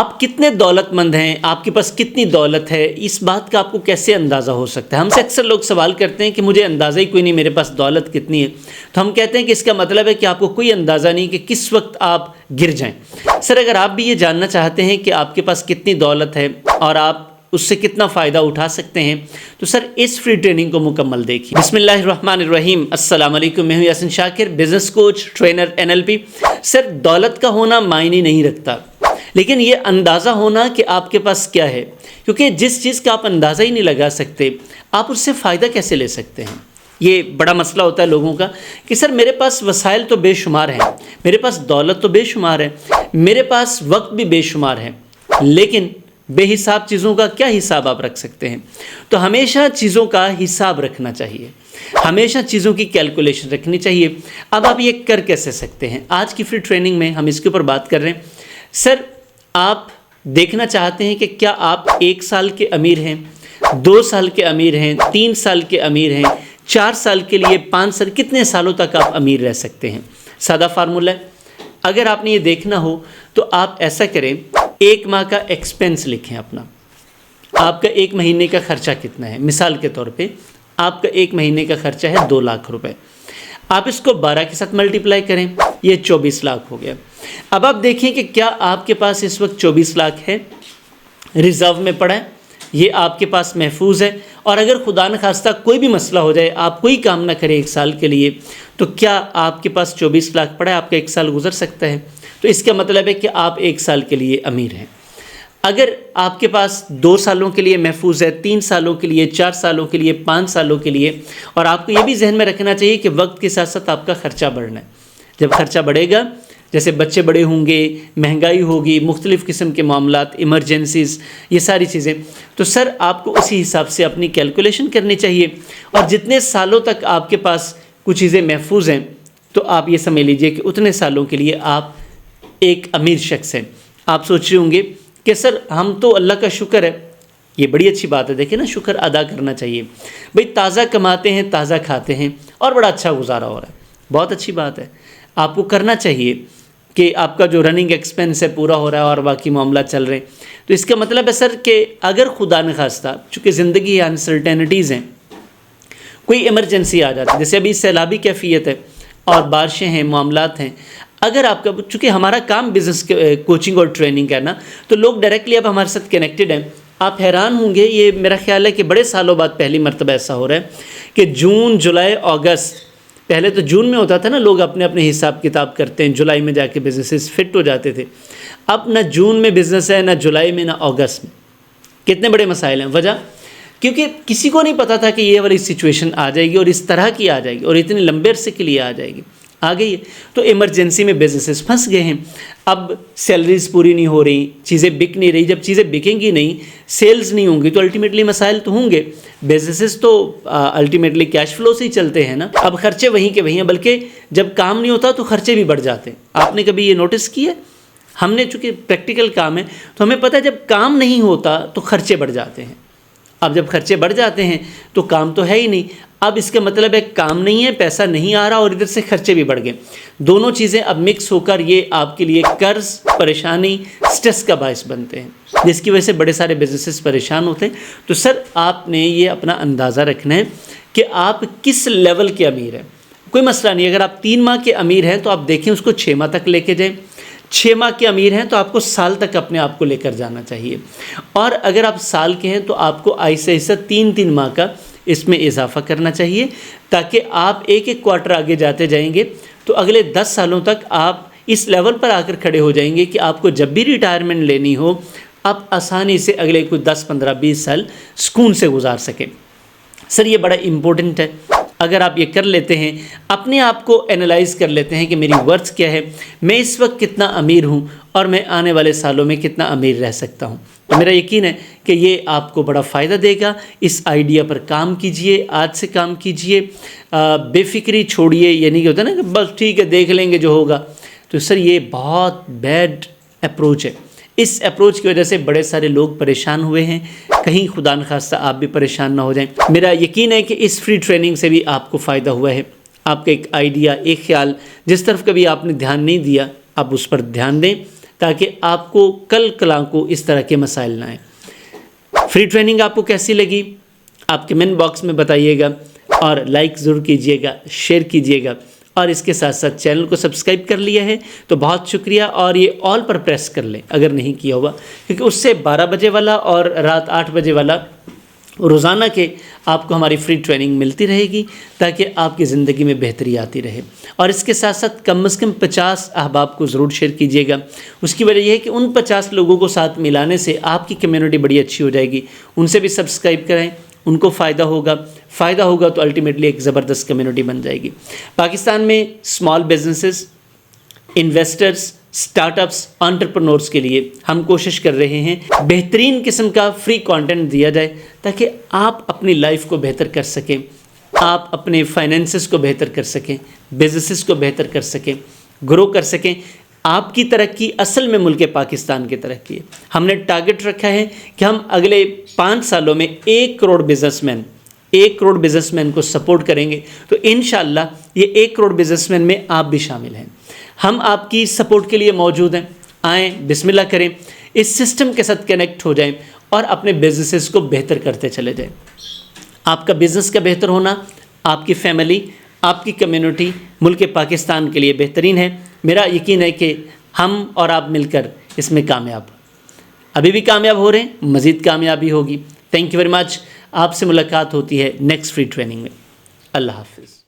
आप कितने दौलतमंद हैं, आपके पास कितनी दौलत है, इस बात का आपको कैसे अंदाज़ा हो सकता है। हमसे अक्सर लोग सवाल करते हैं कि मुझे अंदाज़ा ही कोई नहीं मेरे पास दौलत कितनी है। तो हम कहते हैं कि इसका मतलब है कि आपको कोई अंदाज़ा नहीं कि किस वक्त आप गिर जाएं। सर, अगर आप भी ये जानना चाहते हैं कि आपके पास कितनी दौलत है और आप उससे कितना फ़ायदा उठा सकते हैं, तो सर इस फ्री ट्रेनिंग को मुकम्मल देखिए। बिस्मिल्लाहिर्रहमानिर्रहीम। अस्सलाम वालेकुम। मैं हूं Yasin Shakir, business coach, trainer, NLP। Sir, दौलत का होना मायने नहीं रखता, लेकिन ये अंदाज़ा होना कि आपके पास क्या है, क्योंकि जिस चीज़ का आप अंदाज़ा ही नहीं लगा सकते, आप उससे फ़ायदा कैसे ले सकते हैं। ये बड़ा मसला होता है लोगों का कि सर मेरे पास वसाइल तो बेशुमार हैं, मेरे पास दौलत तो बेशुमार है, मेरे पास वक्त भी बेशुमार है, लेकिन बेहिसाब चीज़ों का क्या हिसाब आप रख सकते हैं। तो हमेशा चीज़ों का हिसाब रखना चाहिए, हमेशा चीज़ों की कैलकुलेशन रखनी चाहिए। अब आप ये कर कैसे सकते हैं, आज की फ्री ट्रेनिंग में हम इसके ऊपर बात कर रहे हैं। सर, आप देखना चाहते हैं कि क्या आप 1 साल के अमीर हैं, 2 साल के अमीर हैं, 3 साल के अमीर हैं, 4 साल के लिए, 5 साल, कितने सालों तक आप अमीर रह सकते हैं। सादा फार्मूला है। अगर आपने ये देखना हो तो आप ऐसा करें, 1 माह का एक्सपेंस लिखें अपना। आपका 1 महीने का खर्चा कितना है। मिसाल के तौर पे आपका 1 महीने का खर्चा है 2 लाख रुपए। आप इसको 12 के साथ मल्टीप्लाई करें, ये 24 लाख हो गया। अब आप देखें कि क्या आपके पास इस वक्त 24 लाख है, रिज़र्व में पड़ा है, ये आपके पास महफूज है। और अगर खुदा न खास्ता कोई भी मसला हो जाए, आप कोई काम ना करें 1 साल के लिए, तो क्या आपके पास 24 लाख पड़ा है, आपका 1 साल गुजर सकता है। तो इसका मतलब है कि आप 1 साल के लिए अमीर हैं। अगर आपके पास 2 सालों के लिए महफूज है, 3 सालों के लिए, 4 सालों के लिए, 5 सालों के लिए, और आपको ये भी जहन में रखना चाहिए कि वक्त के साथ साथ आपका ख़र्चा बढ़ना है। जब ख़र्चा बढ़ेगा, जैसे बच्चे बड़े होंगे, महंगाई होगी, मुख्तलिफ़ किस्म के मामलात, इमरजेंसीज़, ये सारी चीज़ें, तो सर आपको उसी हिसाब से अपनी कैलकुलेशन करनी चाहिए। और जितने सालों तक आपके पास कुछ चीज़ें महफूज हैं, तो आप ये समझ लीजिए कि उतने सालों के लिए आप एक अमीर शख्स हैं। आप सोच रहे होंगे कि सर हम तो अल्लाह का शुक्र है, ये बड़ी अच्छी बात है। देखिए ना, शुक्र अदा करना चाहिए भाई। ताज़ा कमाते हैं, ताज़ा खाते हैं और बड़ा अच्छा गुजारा हो रहा है, बहुत अच्छी बात है। आपको करना चाहिए कि आपका जो रनिंग एक्सपेंस है पूरा हो रहा है और बाकी मामला चल रहे हैं। तो इसका मतलब है सर कि अगर खुदा न खास्ता, चूँकि ज़िंदगी अनसर्टेनिटीज़ हैं, कोई इमरजेंसी आ जाती है, जैसे अभी सैलाबी कैफियत है और बारिशें हैं, मामलात हैं, अगर आपका, चूँकि हमारा काम बिज़नेस कोचिंग और ट्रेनिंग करना, तो लोग डायरेक्टली अब हमारे साथ कनेक्टेड हैं। आप हैरान होंगे, ये मेरा ख्याल है कि बड़े सालों बाद पहली मरतबा ऐसा हो रहा है कि जून, जुलाई, अगस्त, पहले तो जून में होता था ना, लोग अपने अपने हिसाब किताब करते हैं, जुलाई में जाके बिजनेसेस फिट हो जाते थे। अब ना जून में बिज़नेस है, ना जुलाई में, ना अगस्त में। कितने बड़े मसाइल हैं। वजह, क्योंकि किसी को नहीं पता था कि ये वाली सिचुएशन आ जाएगी और इस तरह की आ जाएगी और इतने लंबे अरसे के लिए आ जाएगी, आ गई है। तो इमरजेंसी में बिजनेसेस फंस गए हैं। अब सैलरीज पूरी नहीं हो रही, चीज़ें बिक नहीं रही। जब चीज़ें बिकेंगी नहीं, सेल्स नहीं होंगी, तो अल्टीमेटली मसाइल तो होंगे। बिजनेसेस तो अल्टीमेटली कैश फ्लो से ही चलते हैं ना। अब खर्चे वहीं के वहीं हैं, बल्कि जब काम नहीं होता तो खर्चे भी बढ़ जाते हैं। आपने कभी ये नोटिस किया? हमने, चूँकि प्रैक्टिकल काम है, तो हमें पता है जब काम नहीं होता तो खर्चे बढ़ जाते हैं। अब जब खर्चे बढ़ जाते हैं तो काम तो है ही नहीं। अब इसका मतलब है काम नहीं है, पैसा नहीं आ रहा और इधर से खर्चे भी बढ़ गए। दोनों चीज़ें अब मिक्स होकर ये आपके लिए कर्ज, परेशानी, स्ट्रेस का बायस बनते हैं, जिसकी वजह से बड़े सारे बिजनेसेस परेशान होते हैं। तो सर आपने ये अपना अंदाज़ा रखना है कि आप किस लेवल के अमीर हैं। कोई मसला नहीं, अगर आप 3 माह के अमीर हैं तो आप देखें उसको 6 माह तक लेके जाएँ। 6 माह के अमीर हैं तो आपको साल तक अपने आप को लेकर जाना चाहिए। और अगर आप साल के हैं तो आपको ऐसे ऐसा 3-3 माह का इसमें इजाफा करना चाहिए, ताकि आप एक क्वार्टर आगे जाते जाएंगे तो अगले 10 सालों तक आप इस लेवल पर आकर खड़े हो जाएंगे कि आपको जब भी रिटायरमेंट लेनी हो, आप आसानी से अगले कुछ 10, 15, 20 साल सुकून से गुजार सकें। सर ये बड़ा इम्पोर्टेंट है। अगर आप ये कर लेते हैं, अपने आप को एनालाइज़ कर लेते हैं कि मेरी वर्थ क्या है, मैं इस वक्त कितना अमीर हूँ और मैं आने वाले सालों में कितना अमीर रह सकता हूँ, तो मेरा यकीन है कि ये आपको बड़ा फ़ायदा देगा। इस आइडिया पर काम कीजिए, आज से काम कीजिए, बेफिक्री छोड़िए। ये नहीं होता ना कि बस ठीक है देख लेंगे जो होगा। तो सर ये बहुत बैड अप्रोच है। इस अप्रोच की वजह से बड़े सारे लोग परेशान हुए हैं। कहीं खुदा न खास्ता आप भी परेशान ना हो जाएं। मेरा यकीन है कि इस फ्री ट्रेनिंग से भी आपको फ़ायदा हुआ है। आपका एक आइडिया, एक ख्याल जिस तरफ कभी आपने ध्यान नहीं दिया, आप उस पर ध्यान दें। ताकि आपको कल को इस तरह के मसाइल ना आए। फ्री ट्रेनिंग आपको कैसी लगी आप कमेंट बॉक्स में बताइएगा, और लाइक ज़रूर कीजिएगा, शेयर कीजिएगा, और इसके साथ साथ चैनल को सब्सक्राइब कर लिया है तो बहुत शुक्रिया, और ये ऑल पर प्रेस कर लें अगर नहीं किया हुआ, क्योंकि उससे 12 बजे वाला और रात 8 बजे वाला रोज़ाना के आपको हमारी फ्री ट्रेनिंग मिलती रहेगी, ताकि आपकी ज़िंदगी में बेहतरी आती रहे। और इसके साथ साथ कम से कम 50 अहबाब को ज़रूर शेयर कीजिएगा। उसकी वजह यह है कि उन 50 लोगों को साथ मिलाने से आपकी कम्युनिटी बड़ी अच्छी हो जाएगी। उनसे भी सब्सक्राइब करें, उनको फ़ायदा होगा तो अल्टीमेटली एक ज़बरदस्त कम्युनिटी बन जाएगी। पाकिस्तान में small businesses, investors, startups, entrepreneurs के लिए हम कोशिश कर रहे हैं बेहतरीन किस्म का फ्री कंटेंट दिया जाए, ताकि आप अपनी लाइफ को बेहतर कर सकें, आप अपने फाइनेंसेस को बेहतर कर सकें, बिजनेसेस को बेहतर कर सकें, ग्रो कर सकें। आपकी तरक्की असल में मुल्क पाकिस्तान की तरक्की है। हमने टारगेट रखा है कि हम अगले 5 सालों में 1 करोड़ बिजनेसमैन को सपोर्ट करेंगे। तो इंशाअल्लाह ये 1 करोड़ बिजनेसमैन में आप भी शामिल हैं। हम आपकी सपोर्ट के लिए मौजूद हैं। आएँ, बिस्मिल्लाह करें, इस सिस्टम के साथ कनेक्ट हो जाएं और अपने बिजनेसेस को बेहतर करते चले जाएं। आपका बिज़नेस का बेहतर होना आपकी फैमिली, आपकी कम्युनिटी, मुल्क पाकिस्तान के लिए बेहतरीन है। मेरा यकीन है कि हम और आप मिलकर इसमें कामयाब, अभी भी कामयाब हो रहे हैं, मज़ीद कामयाबी होगी। Thank you very much. आपसे मुलाकात होती है नेक्स्ट फ्री ट्रेनिंग में। अल्लाह हाफ़िज़।